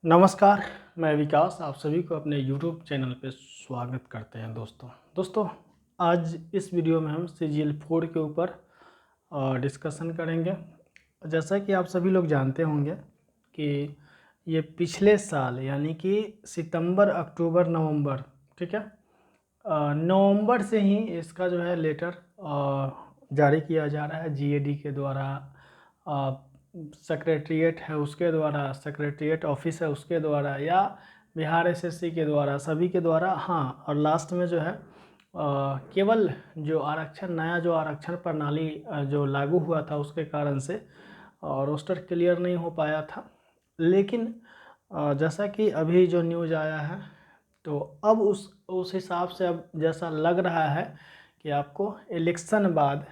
नमस्कार, मैं विकास आप सभी को अपने YouTube चैनल पे स्वागत करते हैं दोस्तों। आज इस वीडियो में हम CGL4 के ऊपर डिस्कशन करेंगे। जैसा कि आप सभी लोग जानते होंगे कि ये पिछले साल यानी कि सितंबर, अक्टूबर, नवंबर, ठीक है, नवंबर से ही इसका जो है लेटर जारी किया जा रहा है GAD के द्वारा, सेक्रेटरीट है उसके द्वारा, सेक्रेटरीट ऑफिस है उसके द्वारा, या बिहार SSC के द्वारा, सभी के द्वारा। हाँ, और लास्ट में जो है केवल जो आरक्षण, नया जो आरक्षण प्रणाली जो लागू हुआ था उसके कारण से रोस्टर क्लियर नहीं हो पाया था। लेकिन जैसा कि अभी जो न्यूज़ आया है तो अब उस हिसाब से अब जैसा लग रहा है कि आपको इलेक्शन बाद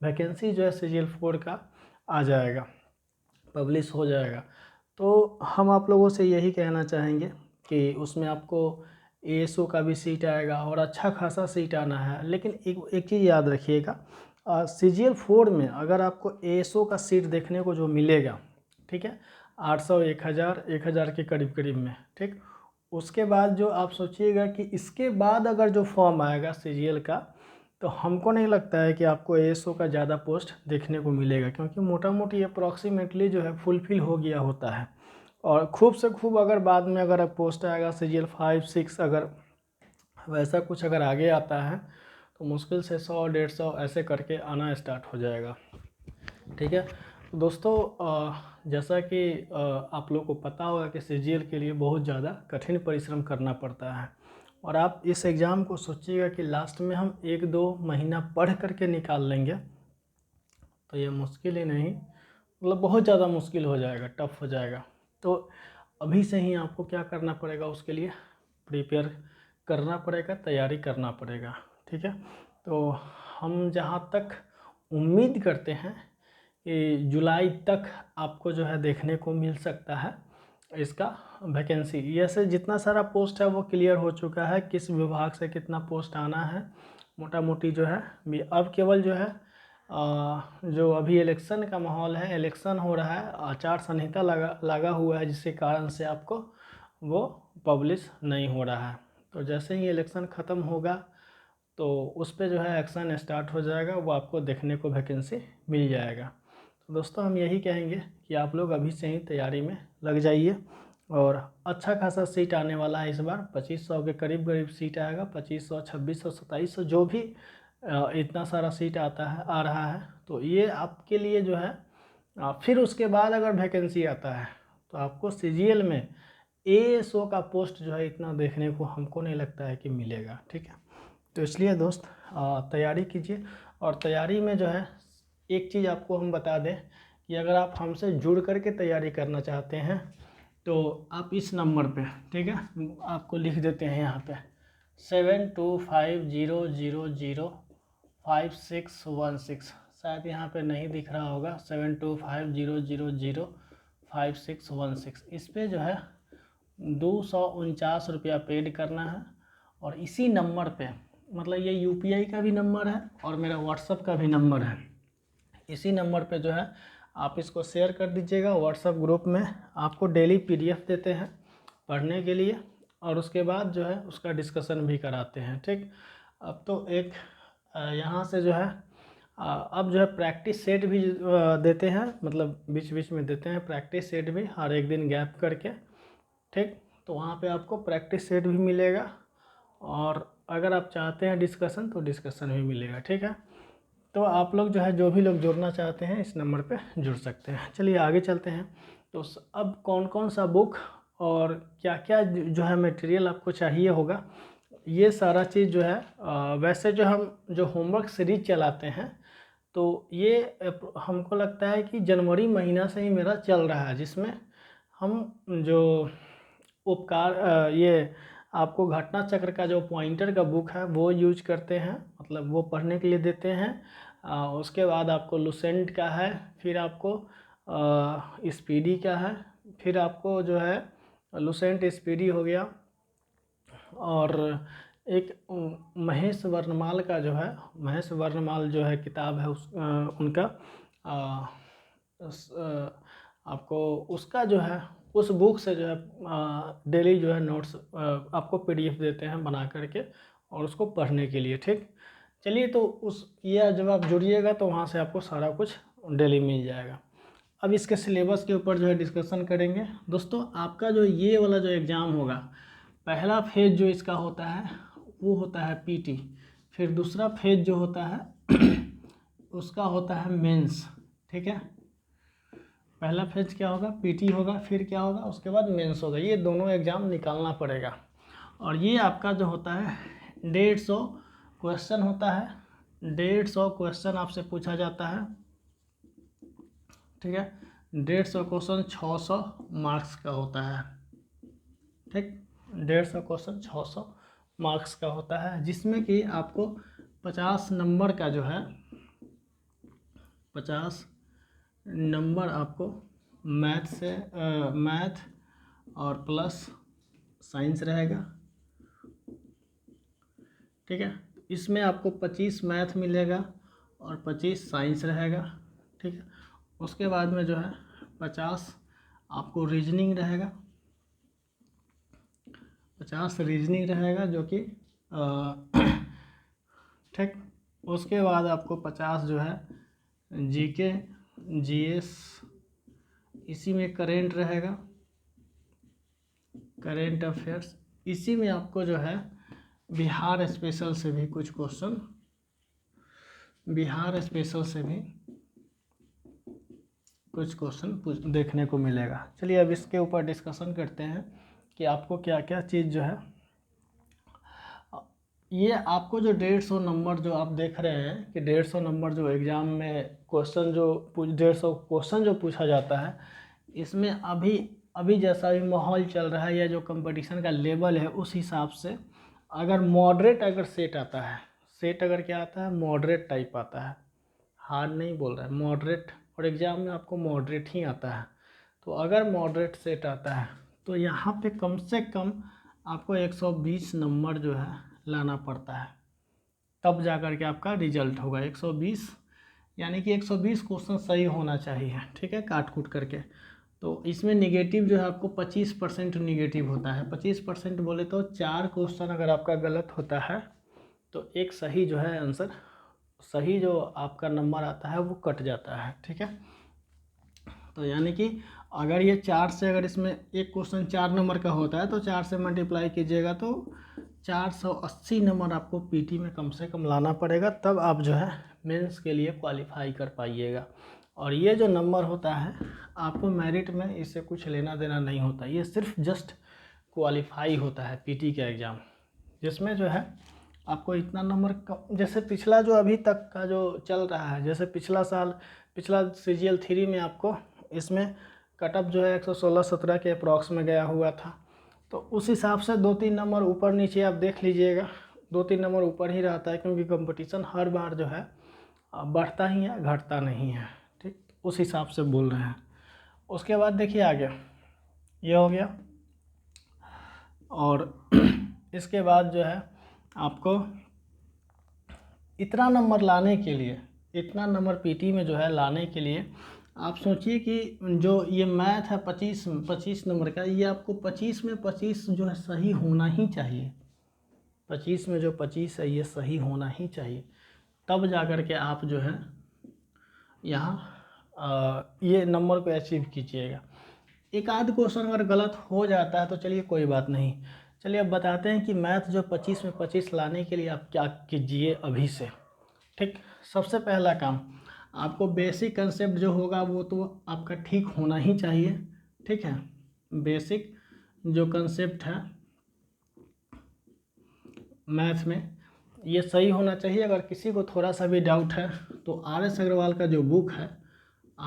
वैकेंसी जो है CGL4 का आ जाएगा, पब्लिश हो जाएगा। तो हम आप लोगों से यही कहना चाहेंगे कि उसमें आपको ASO का भी सीट आएगा और अच्छा खासा सीट आना है। लेकिन एक चीज़ याद रखिएगा, CGL4 में अगर आपको ASO का सीट देखने को जो मिलेगा, ठीक है, 800, 1000 के करीब में, ठीक। उसके बाद जो आप सोचिएगा कि इसके बाद अगर जो फॉर्म आएगा CGL का, तो हमको नहीं लगता है कि आपको ASO का ज़्यादा पोस्ट देखने को मिलेगा, क्योंकि मोटा मोटी अप्रॉक्सीमेटली जो है फुलफिल हो गया होता है। और खूब से खूब अगर बाद में अगर पोस्ट आएगा CGL5, 6, अगर वैसा कुछ अगर आगे आता है तो मुश्किल से 100, 150 ऐसे करके आना स्टार्ट हो जाएगा, ठीक है। दोस्तों, जैसा कि आप लोग को पता होगा कि CGL के लिए बहुत ज़्यादा कठिन परिश्रम करना पड़ता है। और आप इस एग्ज़ाम को सोचिएगा कि लास्ट में हम 1-2 महीना पढ़ करके निकाल लेंगे तो ये मुश्किल ही नहीं, मतलब बहुत ज़्यादा मुश्किल हो जाएगा, टफ हो जाएगा। तो अभी से ही आपको क्या करना पड़ेगा, उसके लिए प्रिपेयर करना पड़ेगा, तैयारी करना पड़ेगा, ठीक है। तो हम जहाँ तक उम्मीद करते हैं कि जुलाई तक आपको जो है देखने को मिल सकता है इसका वैकेंसी। जैसे जितना सारा पोस्ट है वो क्लियर हो चुका है, किस विभाग से कितना पोस्ट आना है मोटा मोटी जो है। अब केवल जो है जो अभी इलेक्शन का माहौल है, इलेक्शन हो रहा है, आचार संहिता लगा हुआ है, जिसके कारण से आपको वो पब्लिश नहीं हो रहा है। तो जैसे ही इलेक्शन ख़त्म होगा तो उस पर जो है एक्शन स्टार्ट हो जाएगा, वो आपको देखने को वैकेंसी मिल जाएगा। तो दोस्तों, हम यही कहेंगे कि आप लोग अभी से ही तैयारी में लग जाइए और अच्छा खासा सीट आने वाला है। इस बार 2500 के करीब सीट आएगा, 2500, 2600, 2700, जो भी इतना सारा सीट आ रहा है। तो ये आपके लिए जो है फिर उसके बाद अगर वैकेंसी आता है तो आपको CGL में ASO का पोस्ट जो है इतना देखने को हमको नहीं लगता है कि मिलेगा, ठीक है। तो इसलिए दोस्त, तैयारी कीजिए। और तैयारी में जो है एक चीज़ आपको हम बता दें कि अगर आप हमसे जुड़ करके तैयारी करना चाहते हैं तो आप इस नंबर पे, ठीक है, आपको लिख देते हैं यहाँ पे 7250005616। शायद यहाँ पे नहीं दिख रहा होगा, 7250005616। इस पे जो है 249 रुपया पेड करना है। और इसी नंबर पे, मतलब ये UPI का भी नंबर है और मेरा WhatsApp का भी नंबर है, इसी नंबर पे जो है आप इसको शेयर कर दीजिएगा। WhatsApp ग्रुप में आपको डेली PDF देते हैं पढ़ने के लिए, और उसके बाद जो है उसका डिस्कशन भी कराते हैं, ठीक। अब तो एक यहाँ से जो है अब जो है प्रैक्टिस सेट भी देते हैं, मतलब बीच बीच में देते हैं प्रैक्टिस सेट भी, हर एक दिन गैप करके, ठीक। तो वहाँ पे आपको प्रैक्टिस सेट भी मिलेगा, और अगर आप चाहते हैं डिस्कशन तो डिस्कशन भी मिलेगा, ठीक है। तो आप लोग जो है, जो भी लोग जुड़ना चाहते हैं इस नंबर पे जुड़ सकते हैं। चलिए आगे चलते हैं। तो अब कौन कौन सा बुक और क्या क्या जो है मटेरियल आपको चाहिए होगा, ये सारा चीज़ जो है वैसे जो हम जो होमवर्क सीरीज चलाते हैं तो ये हमको लगता है कि जनवरी महीना से ही मेरा चल रहा है, जिसमें हम जो उपकार ये आपको घटना चक्र का जो पॉइंटर का बुक है वो यूज करते हैं, मतलब वो पढ़ने के लिए देते हैं। उसके बाद आपको लुसेंट का है, फिर आपको स्पीडी का है, फिर आपको जो है लुसेंट स्पीडी हो गया, और एक महेश वर्णमाल का जो है, महेश वर्णमाल जो है किताब है उनका आपको उसका जो है उस बुक से जो है डेली जो है नोट्स आपको PDF देते हैं बना करके और उसको पढ़ने के लिए। ठीक, चलिए तो उस ये जब आप जुड़िएगा तो वहाँ से आपको सारा कुछ डेली मिल जाएगा। अब इसके सिलेबस के ऊपर जो है डिस्कशन करेंगे। दोस्तों आपका जो ये वाला जो एग्ज़ाम होगा, पहला फेज जो इसका होता है वो होता है PT, फिर दूसरा फेज जो होता है उसका होता है मेंस। ठीक है, पहला फेज क्या होगा, PT होगा, फिर क्या होगा, उसके बाद मेंस होगा। ये दोनों एग्ज़ाम निकालना पड़ेगा। और ये आपका जो होता है 150 क्वेश्चन होता है, 150 क्वेश्चन आपसे पूछा जाता है। ठीक है, 150 क्वेश्चन 600 मार्क्स का होता है। ठीक, 150 क्वेश्चन 600 मार्क्स का होता है, जिसमें कि आपको 50 नंबर का जो है 50 नंबर आपको मैथ से मैथ और प्लस साइंस रहेगा। ठीक है, इसमें आपको 25 मैथ मिलेगा और 25 साइंस रहेगा। ठीक है, उसके बाद में जो है 50 आपको रीजनिंग रहेगा, 50 रीजनिंग रहेगा जो कि ठीक, उसके बाद आपको 50 जो है GK GS, इसी में करेंट रहेगा, करेंट अफेयर्स। इसी में आपको जो है बिहार स्पेशल से भी कुछ क्वेश्चन, बिहार स्पेशल से भी कुछ क्वेश्चन देखने को मिलेगा। चलिए अब इसके ऊपर डिस्कशन करते हैं कि आपको क्या क्या चीज़ जो है, ये आपको जो 150 नंबर जो आप देख रहे हैं कि 150 नंबर जो एग्ज़ाम में क्वेश्चन जो 150 क्वेश्चन जो पूछा जाता है, इसमें अभी जैसा भी माहौल चल रहा है या जो कंपटीशन का लेवल है उस हिसाब से अगर मॉडरेट अगर सेट आता है, सेट अगर क्या आता है, मॉडरेट टाइप आता है, हार्ड नहीं बोल रहा है, मॉडरेट, और एग्ज़ाम में आपको मॉडरेट ही आता है। तो अगर मॉडरेट सेट आता है तो यहाँ पे कम से कम आपको 120 नंबर जो है लाना पड़ता है, तब जा कर के आपका रिजल्ट होगा 120, यानी कि 120 क्वेश्चन सही होना चाहिए। ठीक है, काट कूट करके। तो इसमें निगेटिव जो है आपको 25% निगेटिव होता है। 25% बोले तो 4 क्वेश्चन अगर आपका गलत होता है तो एक सही जो है आंसर, सही जो आपका नंबर आता है वो कट जाता है। ठीक है, तो यानी कि अगर ये 4 से, अगर इसमें एक क्वेश्चन 4 नंबर का होता है तो 4 से मल्टीप्लाई कीजिएगा तो 480 नंबर आपको PT में कम से कम लाना पड़ेगा, तब आप जो है मेंस के लिए क्वालिफाई कर पाइएगा। और ये जो नंबर होता है आपको मेरिट में इससे कुछ लेना देना नहीं होता, ये सिर्फ जस्ट क्वालिफाई होता है PT का एग्ज़ाम, जिसमें जो है आपको इतना नंबर जैसे पिछला जो अभी तक का जो चल रहा है, जैसे पिछला साल, पिछला CGL 3 में आपको इसमें कटअप जो है 116-17 के अप्रॉक्स में गया हुआ था। तो उस हिसाब से 2-3 नंबर ऊपर नीचे आप देख लीजिएगा, 2-3 नंबर ऊपर ही रहता है, क्योंकि कंपटीशन हर बार जो है बढ़ता ही है, घटता नहीं है। ठीक, उस हिसाब से बोल रहे हैं। उसके बाद देखिए आगे ये हो गया, और इसके बाद जो है आपको इतना नंबर लाने के लिए, इतना नंबर PT में जो है लाने के लिए आप सोचिए कि जो ये मैथ है 25 नंबर का, ये आपको 25 में 25 जो है सही होना ही चाहिए। 25 में जो 25 है ये सही होना ही चाहिए, तब जा कर के आप जो है यहाँ ये नंबर को अचीव कीजिएगा। एक आध क्वेश्चन अगर गलत हो जाता है तो चलिए कोई बात नहीं। चलिए अब बताते हैं कि मैथ जो 25 में 25 लाने के लिए आप क्या कीजिए अभी से। ठीक, सबसे पहला काम आपको बेसिक कंसेप्ट जो होगा वो तो आपका ठीक होना ही चाहिए। ठीक है, बेसिक जो कंसेप्ट है मैथ में ये सही होना चाहिए। अगर किसी को थोड़ा सा भी डाउट है तो RS अग्रवाल का जो बुक है,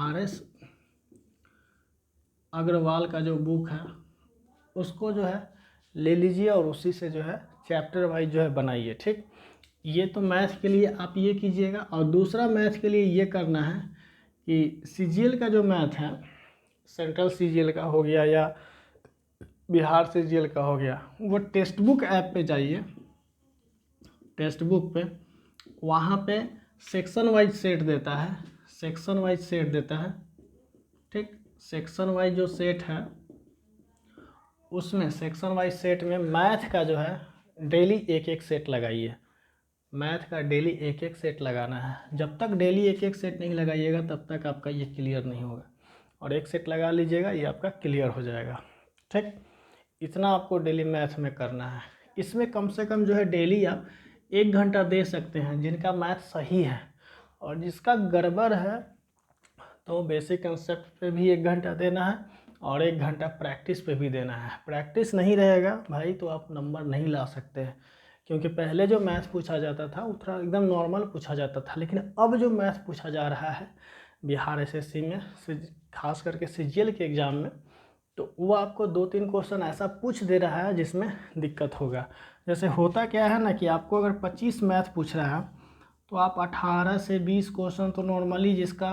RS अग्रवाल का जो बुक है उसको जो है ले लीजिए और उसी से जो है चैप्टर वाइज जो है बनाइए। ठीक, ये तो मैथ के लिए आप ये कीजिएगा। और दूसरा मैथ के लिए ये करना है कि CGL का जो मैथ है, सेंट्रल CGL का हो गया या बिहार CGL का हो गया, वो टेक्स्ट बुक ऐप पे जाइए, टेक्स्ट बुक पे, वहाँ पे सेक्शन वाइज सेट देता है, सेक्शन वाइज सेट देता है। ठीक, सेक्शन वाइज जो सेट है उसमें सेक्शन वाइज सेट में मैथ का जो है डेली एक एक सेट लगाइए। मैथ का डेली एक एक सेट लगाना है। जब तक डेली एक एक सेट नहीं लगाइएगा तब तक आपका ये क्लियर नहीं होगा, और एक सेट लगा लीजिएगा ये आपका क्लियर हो जाएगा। ठीक, इतना आपको डेली मैथ में करना है। इसमें कम से कम जो है डेली आप 1 घंटा दे सकते हैं, जिनका मैथ सही है। और जिसका गड़बड़ है तो बेसिक कंसेप्ट पे भी 1 घंटा देना है, और 1 घंटा प्रैक्टिस पे भी देना है। प्रैक्टिस नहीं रहेगा भाई तो आप नंबर नहीं ला सकते हैं, क्योंकि पहले जो मैथ पूछा जाता था वो थोड़ा एकदम नॉर्मल पूछा जाता था, लेकिन अब जो मैथ पूछा जा रहा है बिहार एसएससी में, खास करके सीजीएल के एग्ज़ाम में, तो वो आपको 2-3 क्वेश्चन ऐसा पूछ दे रहा है जिसमें दिक्कत होगा। जैसे होता क्या है ना कि आपको अगर 25 मैथ पूछ रहा है तो आप 18 से 20 क्वेश्चन तो नॉर्मली जिसका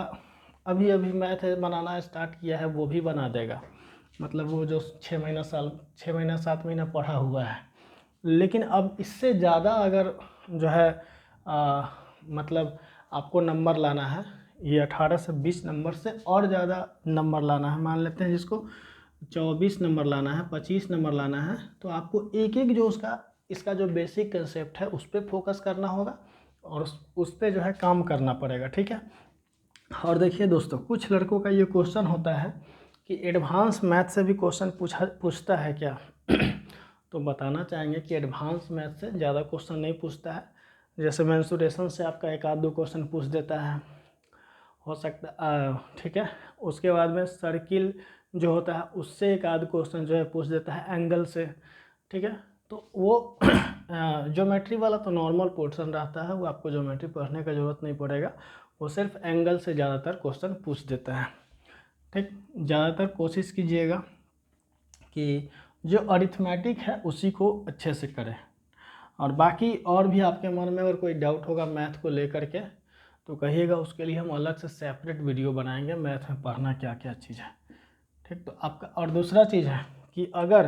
अभी अभी मैथ बनाना स्टार्ट किया है वो भी बना देगा, मतलब वो जो 6 महीना 7 महीना पढ़ा हुआ है। लेकिन अब इससे ज़्यादा अगर जो है मतलब आपको नंबर लाना है, ये 18 से 20 नंबर से और ज़्यादा नंबर लाना है, मान लेते हैं जिसको 24 नंबर लाना है, 25 नंबर लाना है, तो आपको एक एक जो इसका जो बेसिक कंसेप्ट है उस पर फोकस करना होगा, और उस पर जो है काम करना पड़ेगा। ठीक है। और देखिए दोस्तों, कुछ लड़कों का ये क्वेश्चन होता है कि एडवांस मैथ से भी क्वेश्चन पूछता है क्या? तो बताना चाहेंगे कि एडवांस मैथ से ज़्यादा क्वेश्चन नहीं पूछता है। जैसे मेंसुरेशन से आपका 1-2 क्वेश्चन पूछ देता है, हो सकता ठीक है। उसके बाद में सर्किल जो होता है उससे 1-2 क्वेश्चन जो है पूछ देता है, एंगल से। ठीक है, तो वो ज्योमेट्री वाला तो नॉर्मल पोर्शन रहता है, वो आपको ज्योमेट्री पढ़ने का ज़रूरत नहीं पड़ेगा, वो सिर्फ एंगल से ज़्यादातर क्वेश्चन पूछ देता है। ठीक, ज़्यादातर कोशिश कीजिएगा कि जो अरिथमेटिक है उसी को अच्छे से करें। और बाकी और भी आपके मन में अगर कोई डाउट होगा मैथ को लेकर के तो कहिएगा, उसके लिए हम अलग से सेपरेट वीडियो बनाएंगे, मैथ में पढ़ना क्या क्या चीज़ है। ठीक, तो आपका और दूसरा चीज़ है कि अगर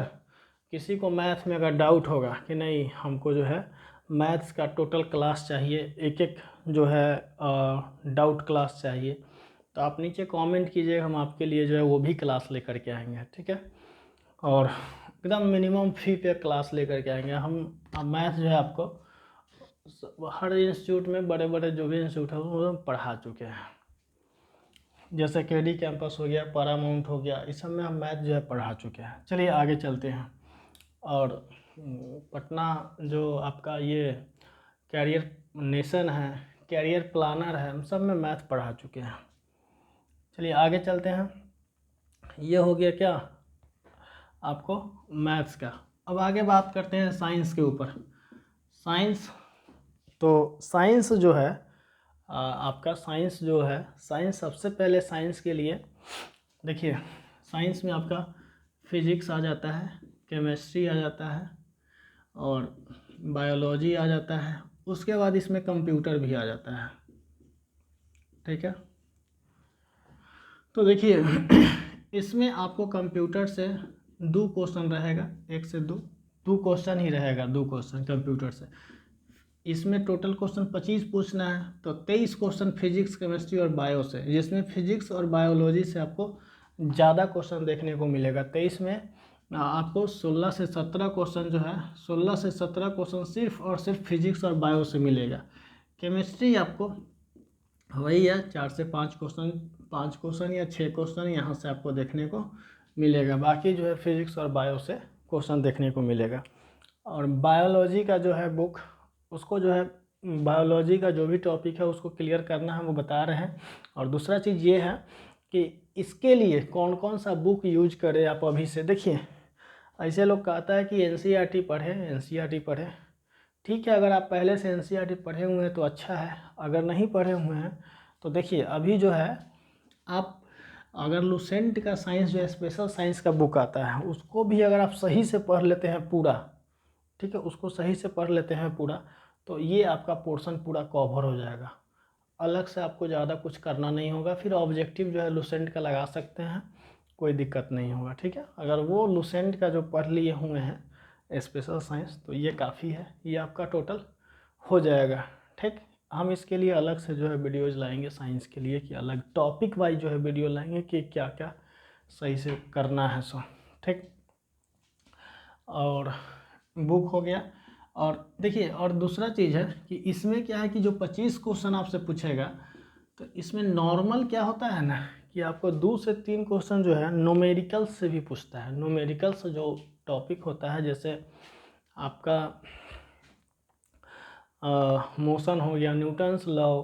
किसी को मैथ में अगर डाउट होगा कि नहीं हमको जो है मैथ्स का टोटल क्लास चाहिए, एक एक जो है डाउट क्लास चाहिए, तो आप नीचे कमेंट कीजिए, हम आपके लिए जो है वो भी क्लास लेकर के आएंगे। ठीक है, और एकदम मिनिमम फी पे क्लास लेकर के आएंगे हम। मैथ जो है आपको हर इंस्टीट्यूट में, बड़े बड़े जो भी इंस्टीट्यूट है वो पढ़ा चुके हैं, जैसे केडी कैंपस हो गया, पैरामाउंट हो गया, इस सब में हम मैथ जो है पढ़ा चुके हैं। चलिए आगे चलते हैं। और पटना जो आपका ये कैरियर नेशन है, कैरियर प्लानर है, हम सब में मैथ पढ़ा चुके हैं। चलिए आगे चलते हैं। ये हो गया क्या आपको मैथ्स का। अब आगे बात करते हैं साइंस के ऊपर। साइंस, तो साइंस जो है आपका साइंस जो है, साइंस सबसे पहले साइंस के लिए देखिए, साइंस में आपका फिजिक्स आ जाता है, केमिस्ट्री आ जाता है, और बायोलॉजी आ जाता है, उसके बाद इसमें कंप्यूटर भी आ जाता है। ठीक है, तो देखिए इसमें आपको कंप्यूटर से 2 क्वेश्चन रहेगा, 1 से 2 क्वेश्चन ही रहेगा, 2 क्वेश्चन कंप्यूटर से। इसमें टोटल क्वेश्चन 25 पूछना है, तो 23 क्वेश्चन फिजिक्स, केमिस्ट्री और बायो से, जिसमें फिजिक्स और बायोलॉजी से आपको ज़्यादा क्वेश्चन देखने को मिलेगा। 23 में आपको 16 से 17 क्वेश्चन जो है, 16 से 17 क्वेश्चन सिर्फ और सिर्फ फिजिक्स और बायो से मिलेगा। केमिस्ट्री आपको वही है, 4 से 5 क्वेश्चन, 5 क्वेश्चन या 6 क्वेश्चन यहाँ से आपको देखने को मिलेगा। बाकी जो है फिजिक्स और बायो से क्वेश्चन देखने को मिलेगा। और बायोलॉजी का जो है बुक, उसको जो है बायोलॉजी का जो भी टॉपिक है उसको क्लियर करना है, वो बता रहे हैं। और दूसरा चीज़ ये है कि इसके लिए कौन कौन सा बुक यूज करें आप अभी से। देखिए, ऐसे लोग कहता है कि एनसीईआरटी पढ़ें, एनसीईआरटी पढ़ें। ठीक है, अगर आप पहले से एनसीईआरटी पढ़े हुए हैं तो अच्छा है, अगर नहीं पढ़े हुए हैं तो देखिए अभी जो है आप अगर लुसेंट का साइंस जो है, स्पेशल साइंस का बुक आता है, उसको भी अगर आप सही से पढ़ लेते हैं पूरा, ठीक है, उसको सही से पढ़ लेते हैं पूरा, तो ये आपका पोर्शन पूरा कवर हो जाएगा। अलग से आपको ज़्यादा कुछ करना नहीं होगा। फिर ऑब्जेक्टिव जो है लुसेंट का लगा सकते हैं, कोई दिक्कत नहीं होगा। ठीक है, अगर वो लुसेंट का जो पढ़ लिए हुए हैं स्पेशल साइंस, तो ये काफ़ी है, ये आपका टोटल हो जाएगा। ठीक, हम इसके लिए अलग से जो है वीडियोज़ लाएंगे साइंस के लिए, कि अलग टॉपिक वाइज जो है वीडियो लाएंगे कि क्या क्या सही से करना है। सो ठीक, और बुक हो गया। और देखिए और दूसरा चीज़ है कि इसमें क्या है कि जो 25 क्वेश्चन आपसे पूछेगा तो इसमें नॉर्मल क्या होता है ना कि आपको 2 से 3 क्वेश्चन जो है न्यूमेरिकल से भी पूछता है। न्यूमेरिकल से जो टॉपिक होता है, जैसे आपका मोशन हो गया, न्यूटन्स लॉ,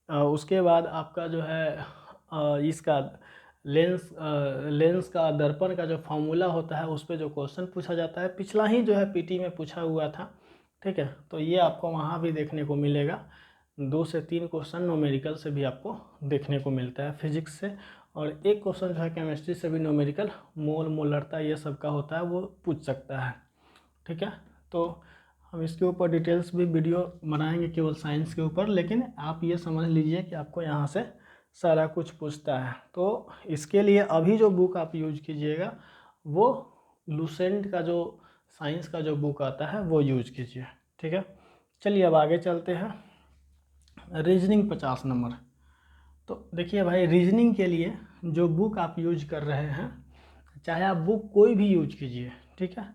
उसके बाद आपका जो है इसका लेंस का दर्पण का जो फार्मूला होता है उस पर जो क्वेश्चन पूछा जाता है, पिछला ही जो है पीटी में पूछा हुआ था। ठीक है, तो ये आपको वहाँ भी देखने को मिलेगा। 2 से 3 क्वेश्चन न्यूमेरिकल से भी आपको देखने को मिलता है फिजिक्स से, और एक क्वेश्चन जो है केमिस्ट्री से भी न्यूमेरिकल, मोल मोलरता ये सब का होता है, वो पूछ सकता है। ठीक है, तो हम इसके ऊपर डिटेल्स भी वीडियो बनाएंगे केवल साइंस के ऊपर, लेकिन आप ये समझ लीजिए कि आपको यहाँ से सारा कुछ पूछता है। तो इसके लिए अभी जो बुक आप यूज कीजिएगा वो लूसेंट का जो साइंस का जो बुक आता है वो यूज कीजिए। ठीक है, चलिए अब आगे चलते हैं। Reasoning 50 number. तो देखिए भाई, रीजनिंग के लिए जो बुक आप यूज कर रहे हैं, चाहे आप बुक कोई भी यूज कीजिए, ठीक है,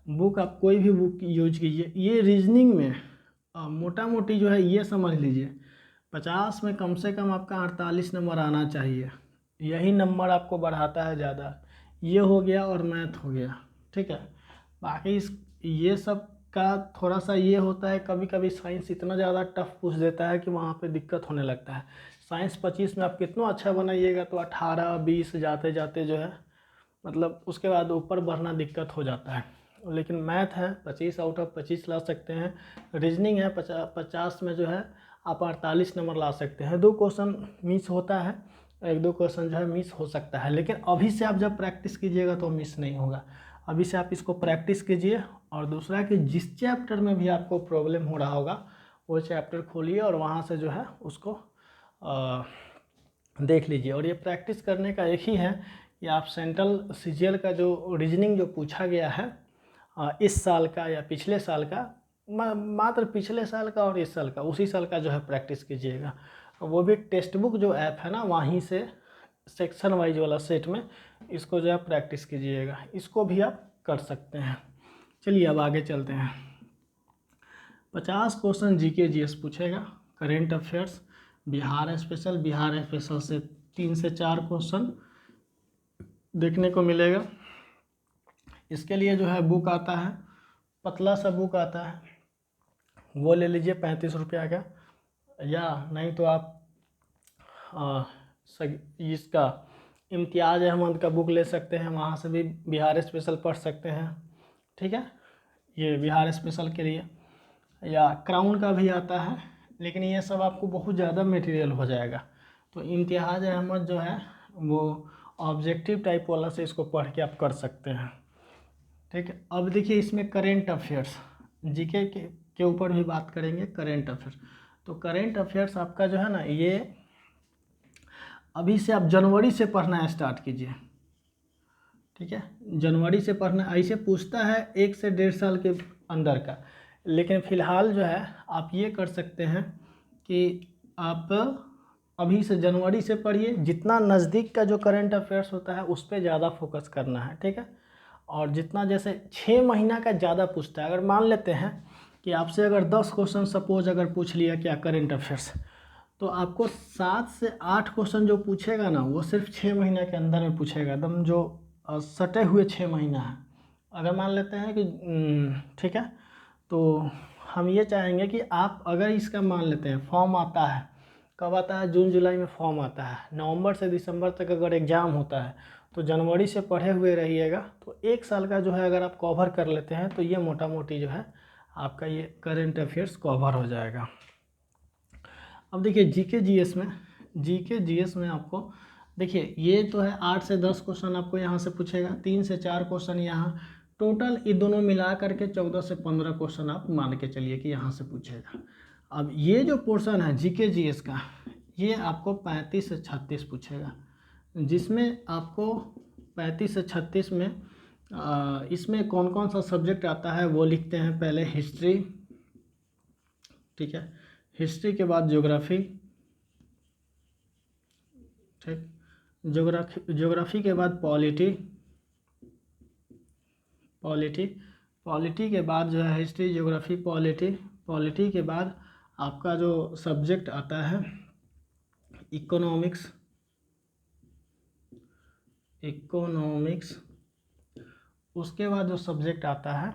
बुक आप कोई भी बुक यूज कीजिए, ये रीजनिंग में मोटा मोटी जो है ये समझ लीजिए 50 में कम से कम आपका 48 नंबर आना चाहिए। यही नंबर आपको बढ़ाता है ज़्यादा। ये हो गया और मैथ हो गया। ठीक है, बाकी इस ये सब का थोड़ा सा ये होता है, कभी कभी साइंस इतना ज़्यादा टफ पूछ देता है कि वहाँ पे दिक्कत होने लगता है। साइंस 25 में आप कितना अच्छा बनाइएगा तो 18-20 जाते जाते जो है मतलब उसके बाद ऊपर बढ़ना दिक्कत हो जाता है। लेकिन मैथ है 25 आउट ऑफ 25 ला सकते हैं। रीजनिंग है 50 में जो है आप 48 नंबर ला सकते हैं। 2 क्वेश्चन मिस होता है, 1-2 क्वेश्चन जो है मिस हो सकता है, लेकिन अभी से आप जब प्रैक्टिस कीजिएगा तो मिस नहीं होगा। अभी से आप इसको प्रैक्टिस कीजिए। और दूसरा कि जिस चैप्टर में भी आपको प्रॉब्लम हो रहा होगा वो चैप्टर खोलिए और वहाँ से जो है उसको देख लीजिए। और ये प्रैक्टिस करने का एक ही है कि आप सेंट्रल सीजीएल का जो रीजनिंग जो पूछा गया है इस साल का या पिछले साल का, मात्र पिछले साल का और इस साल का, उसी साल का जो है प्रैक्टिस कीजिएगा। वो भी टेक्स्ट बुक जो ऐप है ना वहीं से सेक्शन वाइज वाला सेट में इसको जो है प्रैक्टिस कीजिएगा। इसको भी आप कर सकते हैं। चलिए अब आगे चलते हैं। 50 क्वेश्चन जीके जीएस पूछेगा। करेंट अफेयर्स, बिहार स्पेशल से 3 से 4 क्वेश्चन देखने को मिलेगा। इसके लिए जो है बुक आता है, पतला सा बुक आता है, वो ले लीजिए 35 रुपया का। या नहीं तो आप इसका इम्तियाज़ अहमद का बुक ले सकते हैं, वहाँ से भी बिहार स्पेशल पढ़ सकते हैं। ठीक है, ये बिहार स्पेशल के लिए। या क्राउन का भी आता है, लेकिन ये सब आपको बहुत ज़्यादा मटेरियल हो जाएगा। तो इम्तियाज़ अहमद जो है वो ऑब्जेक्टिव टाइप वाला से इसको पढ़ के आप कर सकते हैं। ठीक है, अब देखिए इसमें करेंट अफेयर्स, जीके के ऊपर भी बात करेंगे। करेंट अफेयर्स, तो करेंट अफेयर्स आपका जो है ना ये अभी से आप जनवरी से पढ़ना स्टार्ट कीजिए। ठीक है, जनवरी से पढ़ना, ऐसे पूछता है 1 से 1.5 साल के अंदर का। लेकिन फ़िलहाल जो है आप ये कर सकते हैं कि आप अभी से जनवरी से पढ़िए। जितना नज़दीक का जो करंट अफेयर्स होता है उस पर ज़्यादा फोकस करना है। ठीक है, और जितना जैसे 6 महीना का ज़्यादा पूछता है, अगर मान लेते हैं कि आपसे अगर 10 क्वेश्चन सपोज अगर पूछ लिया क्या करंट अफेयर्स, तो आपको 7 से 8 क्वेश्चन जो पूछेगा ना वो सिर्फ 6 महीना के अंदर में पूछेगा, एकदम जो सटे हुए 6 महीना है। अगर मान लेते हैं कि ठीक है, तो हम ये चाहेंगे कि आप अगर इसका मान लेते हैं फॉर्म आता है, कब आता है, जून जुलाई में फॉर्म आता है, नवंबर से दिसंबर तक अगर एग्ज़ाम होता है, तो जनवरी से पढ़े हुए रहिएगा तो 1 साल का जो है अगर आप कवर कर लेते हैं तो ये मोटा मोटी जो है आपका ये करंट अफेयर्स कवर हो जाएगा। अब देखिए जीके जीएस में आपको देखिए ये तो है 8 से 10 क्वेश्चन आपको यहाँ से पूछेगा, 3 से 4 क्वेश्चन यहाँ, टोटल ये दोनों मिला करके 14 से 15 क्वेश्चन आप मान के चलिए कि यहाँ से पूछेगा। अब ये जो पोर्शन है जीके जीएस का, ये आपको 35 से 36 पूछेगा, जिसमें आपको 35 से 36 में इसमें कौन कौन सा सब्जेक्ट आता है वो लिखते हैं। पहले हिस्ट्री, ठीक है, हिस्ट्री के बाद ज्योग्राफी, ठीक, ज्योग्राफी के बाद पॉलिटी, पॉलिटी, पॉलिटी के बाद जो है हिस्ट्री, ज्योग्राफी, पॉलिटी, पॉलिटी के बाद आपका जो सब्जेक्ट आता है इकोनॉमिक्स, इकोनॉमिक्स, उसके बाद जो सब्जेक्ट आता है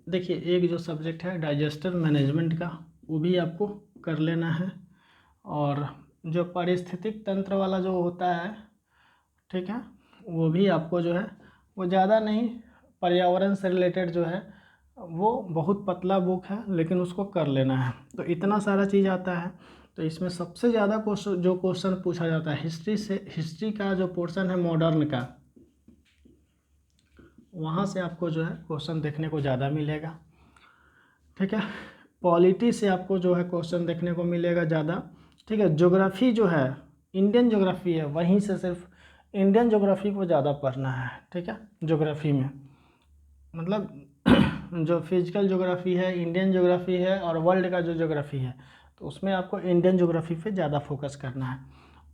देखिए एक जो सब्जेक्ट है डाइजेस्टर मैनेजमेंट का, वो भी आपको कर लेना है। और जो पारिस्थितिक तंत्र वाला जो होता है, ठीक है, वो भी आपको जो है वो ज़्यादा नहीं, पर्यावरण से रिलेटेड जो है वो बहुत पतला बुक है, लेकिन उसको कर लेना है। तो इतना सारा चीज़ आता है। तो इसमें सबसे ज़्यादा जो क्वेश्चन पूछा जाता है हिस्ट्री से, हिस्ट्री का जो पोर्शन है मॉडर्न का, वहाँ से आपको जो है क्वेश्चन देखने को ज़्यादा मिलेगा, ठीक है। पॉलिटी से आपको जो है क्वेश्चन देखने को मिलेगा ज़्यादा, ठीक है। ज्योग्राफी जो है इंडियन ज्योग्राफी है, वहीं से सिर्फ इंडियन ज्योग्राफी को ज़्यादा पढ़ना है, ठीक है। ज्योग्राफी में मतलब जो फिजिकल ज्योग्राफी है, इंडियन ज्योग्राफी है और वर्ल्ड का जो ज्योग्राफी है, तो उसमें आपको इंडियन ज्योग्राफी पे ज़्यादा फोकस करना है।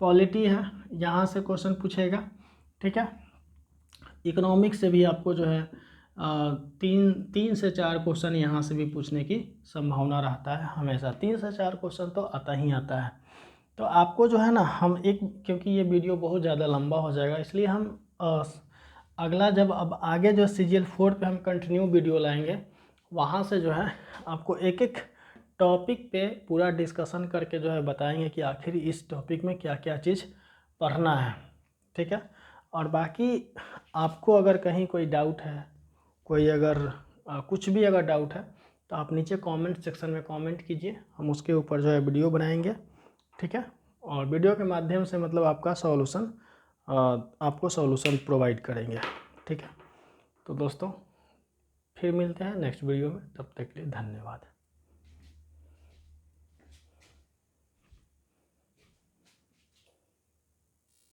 पॉलिटी है, यहाँ से क्वेश्चन पूछेगा, ठीक है। इकोनॉमिक्स से भी आपको जो है तीन से चार क्वेश्चन यहाँ से भी पूछने की संभावना रहता है। हमेशा 3 से 4 क्वेश्चन तो आता ही आता है। तो आपको जो है ना हम एक, क्योंकि ये वीडियो बहुत ज़्यादा लंबा हो जाएगा, इसलिए हम अगला जब अब आगे जो CGL 4 पे हम कंटिन्यू वीडियो लाएंगे, वहाँ से जो है आपको एक एक टॉपिक पे पूरा डिस्कशन करके जो है बताएंगे कि आखिर इस टॉपिक में क्या क्या चीज़ पढ़ना है, ठीक है। और बाकी आपको अगर कहीं कोई डाउट है, कोई अगर कुछ भी अगर डाउट है, तो आप नीचे कमेंट सेक्शन में कमेंट कीजिए, हम उसके ऊपर जो है वीडियो बनाएंगे, ठीक है। और वीडियो के माध्यम से मतलब आपको सॉल्यूशन प्रोवाइड करेंगे, ठीक है। तो दोस्तों फिर मिलते हैं नेक्स्ट वीडियो में, तब तक के लिए धन्यवाद।